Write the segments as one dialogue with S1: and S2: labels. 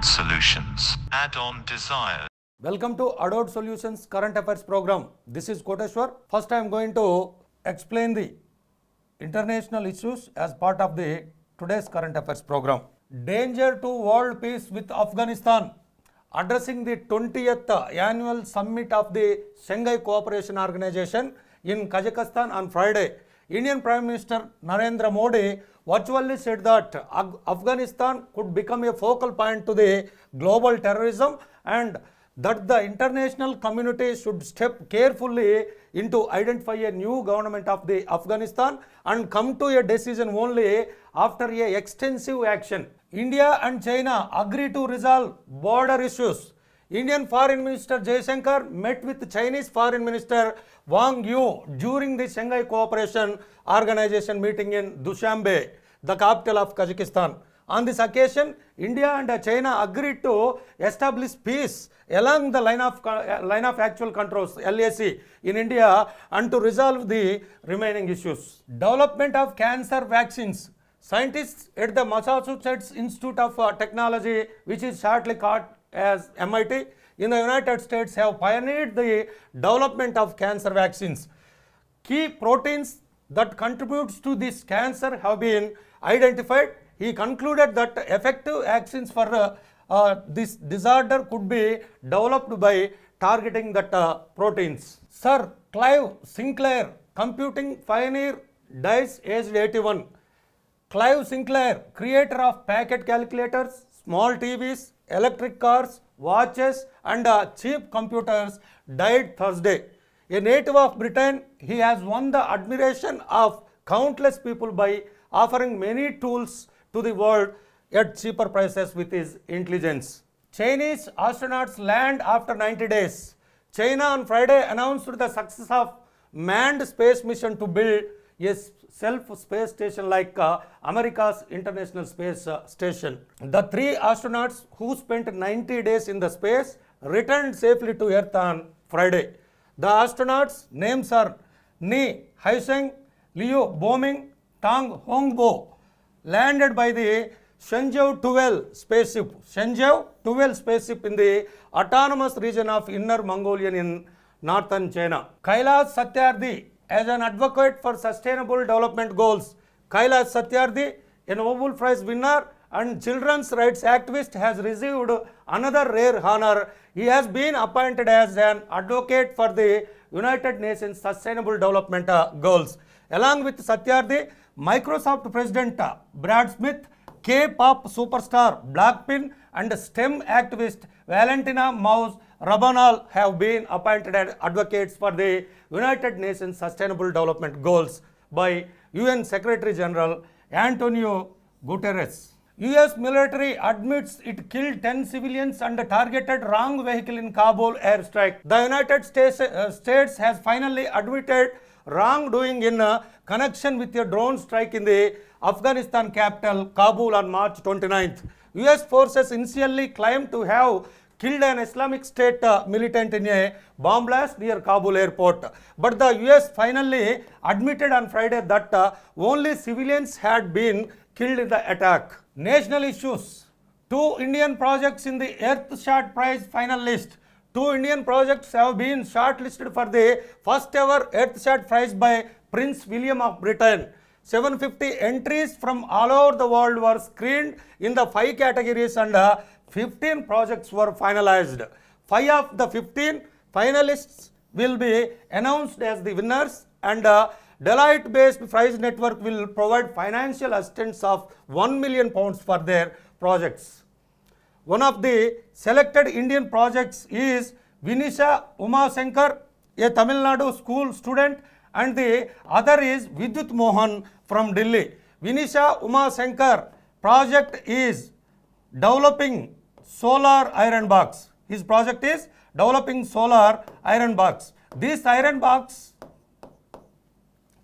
S1: Adult Solutions. Add-on Desire.
S2: Welcome to Adult Solutions Current Affairs Program. This is Koteshwar. First I am going to explain the international issues as part of the today's Current Affairs Program. Danger to world peace with Afghanistan. Addressing the 20th annual summit of the Shanghai Cooperation Organization in Kazakhstan on Friday, Indian Prime Minister Narendra Modi virtually said that Afghanistan could become a focal point to the global terrorism and that the international community should step carefully into identify a new government of the Afghanistan and come to a decision only after a extensive action. India and China agree to resolve border issues. Indian Foreign Minister Jaishankar met with Chinese Foreign Minister Wang Yi during the Shanghai Cooperation Organization meeting in Dushanbe, the capital of Kazakhstan. On this occasion, India and China agreed to establish peace along the line of actual controls (LAC) in India and to resolve the remaining issues. Development of cancer vaccines. Scientists at the Massachusetts Institute of Technology, which is shortly called as MIT, in the United States have pioneered the development of cancer vaccines. Key proteins that contributes to this cancer have been identified. He concluded that effective vaccines for this disorder could be developed by targeting that proteins. Sir Clive Sinclair, computing pioneer, dies aged 81. Clive Sinclair, creator of pocket calculators, small TVs, electric cars, watches and cheap computers, died Thursday. A native of Britain, he has won the admiration of countless people by offering many tools to the world at cheaper prices with his intelligence. Chinese astronauts land after 90 days. China on Friday announced the success of manned space mission to build a self-space station like America's International Space Station. The three astronauts who spent 90 days in the space returned safely to Earth on Friday. The astronauts' names are Ni Haisheng, Liu Boming, Tang Hongbo, landed by the Shenzhou 12 spaceship. Shenzhou 12 spaceship in the autonomous region of Inner Mongolia in northern China. Kailash Satyarthi, as an advocate for sustainable development goals, Kailash Satyarthi, a Nobel Prize winner and children's rights activist, has received another rare honor. He has been appointed as an advocate for the United Nations Sustainable Development Goals. Along with Satyarthi, Microsoft President Brad Smith, K-pop superstar Blackpink and STEM activist Valentina Mouse Rabanal have been appointed as advocates for the United Nations Sustainable Development Goals by UN Secretary General Antonio Guterres. US military admits it killed 10 civilians and targeted wrong vehicle in Kabul airstrike. The United States has finally admitted wrongdoing in connection with a drone strike in the Afghanistan capital Kabul on March 29th. US forces initially claimed to have killed an Islamic State militant in a bomb blast near Kabul airport. But the US finally admitted on Friday that only civilians had been killed in the attack. National issues. 2 Indian projects in the Earthshot Prize final list. 2 Indian projects have been shortlisted for the first ever Earthshot Prize by Prince William of Britain. 750 entries from all over the world were screened in the 5 categories and 15 projects were finalized. 5 of the 15 finalists will be announced as the winners and Deloitte-based prize network will provide financial assistance of £1 million for their projects. One of the selected Indian projects is Vinisha Umasankar, a Tamil Nadu school student, and the other is Vidyut Mohan from Delhi. Vinisha Umasankar project is developing solar iron box. His project is developing solar iron box. This iron box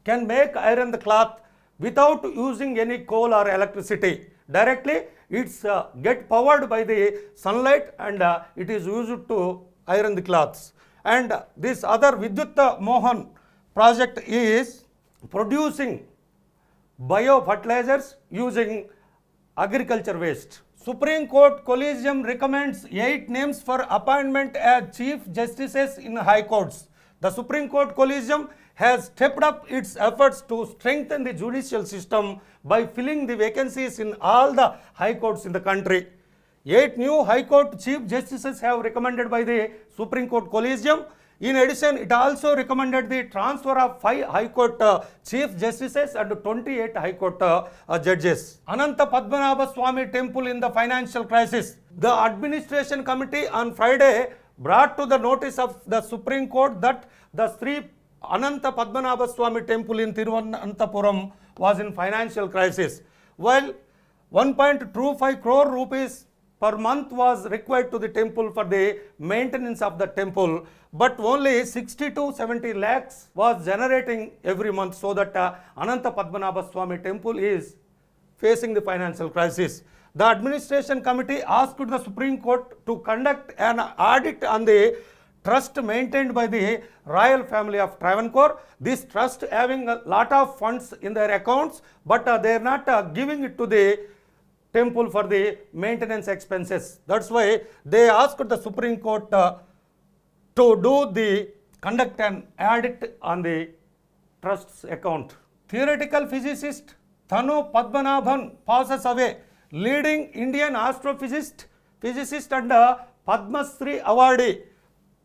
S2: can make iron the cloth without using any coal or electricity. Directly it's get powered by the sunlight and it is used to iron the cloths. And this other Vidyut Mohan project is producing biofertilizers using agriculture waste. Supreme Court Collegium recommends 8 names for appointment as Chief Justices in High Courts. The Supreme Court Collegium has stepped up its efforts to strengthen the judicial system by filling the vacancies in all the high courts in the country. 8 new High Court Chief Justices have recommended by the Supreme Court Collegium. In addition, it also recommended the transfer of 5 High Court Chief Justices and 28 High Court judges. Ananta Padmanabha Swami Temple in the financial crisis. The Administration Committee on Friday brought to the notice of the Supreme Court that the Sri Ananta Padmanabha Swami Temple in Thiruvananthapuram was in financial crisis. While 1.25 crore rupees per month was required to the temple for the maintenance of the temple, but only 60 to 70 lakhs was generating every month, so that Ananta Padmanabha Swami Temple is facing the financial crisis. The Administration Committee asked the Supreme Court to conduct an audit on the trust maintained by the royal family of Travancore. This trust having a lot of funds in their accounts, but they are not giving it to the temple for the maintenance expenses. That's why they asked the Supreme Court to conduct an audit on the trust's account. Theoretical physicist Thanu Padmanabhan passes away. Leading Indian astrophysicist and Padma Shri awardee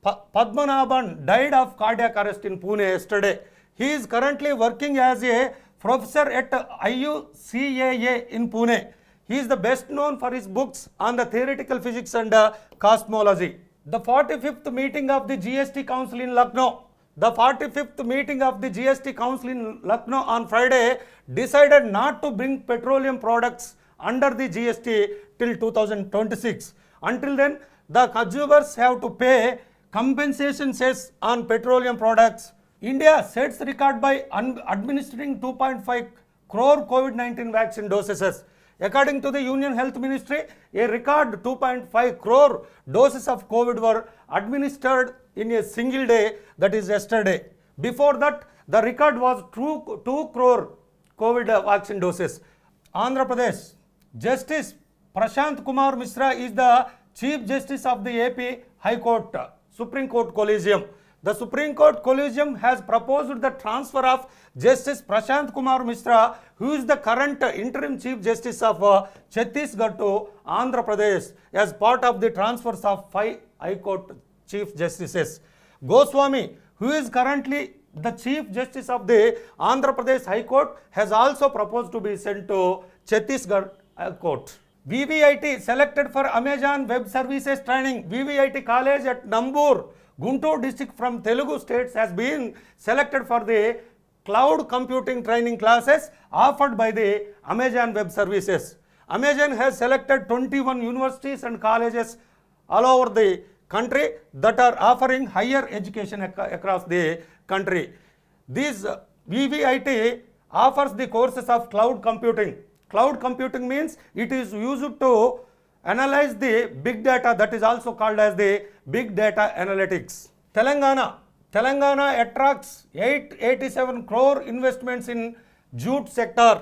S2: Padmanabhan died of cardiac arrest in Pune yesterday. He is currently working as a professor at IUCAA in Pune. He is the best known for his books on the theoretical physics and cosmology. The 45th meeting of the GST Council in Lucknow. The 45th meeting of the GST Council in Lucknow on Friday decided not to bring petroleum products under the GST till 2026. Until then, the consumers have to pay compensation cess on petroleum products. India sets record by administering 2.5 crore COVID-19 vaccine doses. According to the Union Health Ministry, a record 2.5 crore doses of COVID were administered in a single day, that is yesterday. Before that, the record was 2 crore COVID vaccine doses. Andhra Pradesh. Justice Prashant Kumar Mishra is the Chief Justice of the AP High Court, Supreme Court Collegium. The Supreme Court Collegium has proposed the transfer of Justice Prashant Kumar Mishra, who is the current interim Chief Justice of Chhattisgarh, to Andhra Pradesh as part of the transfers of 5 High Court Chief Justices. Goswami, who is currently the Chief Justice of the Andhra Pradesh High Court, has also proposed to be sent to Chhattisgarh Court. VVIT selected for Amazon Web Services training. VVIT College at Nambur, Guntur district from Telugu states has been selected for the cloud computing training classes offered by the Amazon Web Services. Amazon has selected 21 universities and colleges all over the country that are offering higher education across the country. This VVIT offers the courses of cloud computing. Cloud computing means it is used to analyze the big data, that is also called as the big data analytics. Telangana attracts 887 crore investments in jute sector.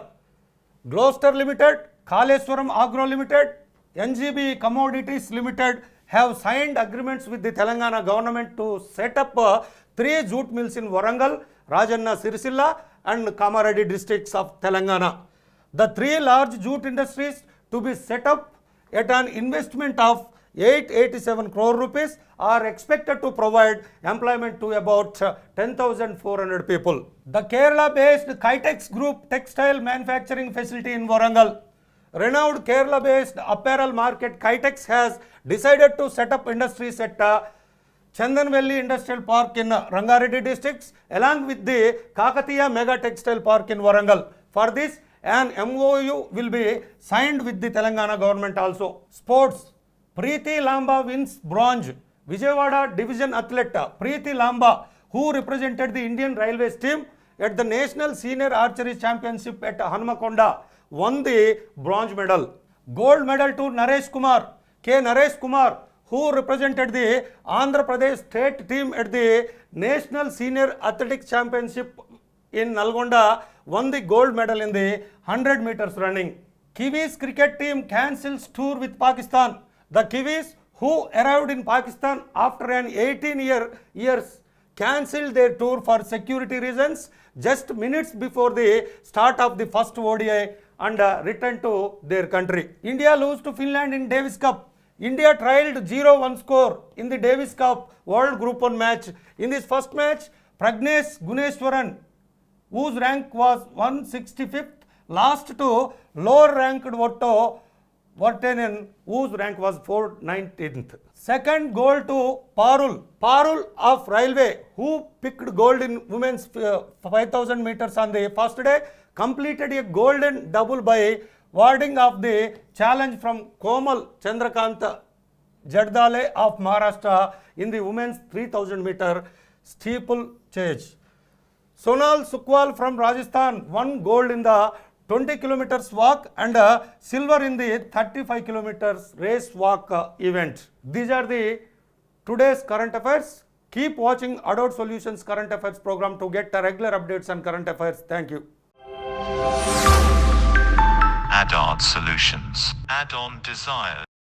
S2: Gloucester Limited, Kaleswaram Agro Limited, NGB Commodities Limited have signed agreements with the Telangana government to set up 3 jute mills in Warangal, Rajanna Sirisilla and Kamareddy districts of Telangana. The 3 large jute industries to be set up at an investment of 887 crore rupees are expected to provide employment to about 10,400 people. The Kerala-based Kitex Group textile manufacturing facility in Warangal. Renowned Kerala-based apparel market Kitex has decided to set up industries at Chandanvelli Industrial Park in Rangareddy districts along with the Kakatiya Mega Textile Park in Warangal. For this, an MOU will be signed with the Telangana government also. Sports. Preeti Lamba wins bronze. Vijayawada division athlete Preeti Lamba, who represented the Indian Railways team at the National Senior Archery Championship at Hanmakonda, won the bronze medal. Gold medal to Naresh Kumar. Naresh Kumar, who represented the Andhra Pradesh state team at the National Senior Athletics Championship in Nalgonda, won the gold medal in the 100 meters running. Kiwis cricket team cancels tour with Pakistan. The Kiwis, who arrived in Pakistan after an 18 years, cancelled their tour for security reasons just minutes before the start of the first ODI and returned to their country. India lose to Finland in Davis Cup. India trailed 0-1 score in the Davis Cup World Group 1 match. In this first match, Pragnesh Gunneswaran, whose rank was 165th, lost to lower ranked Otto Vartanen, whose rank was 419th. Second goal to Parul of Railway, who picked gold in women's 5000 meters on the first day, completed a golden double by warding off the challenge from Komal Chandrakanta Jadale of Maharashtra in the women's 3000 meter steeplechase. Sonal Sukwal from Rajasthan won gold in the 20 kilometers walk and silver in the 35 kilometers race walk event. These are the today's current affairs. Keep watching Adult Solutions Current Affairs program to get regular updates on current affairs. Thank you.
S1: Add-on Solutions. Add-on Desires.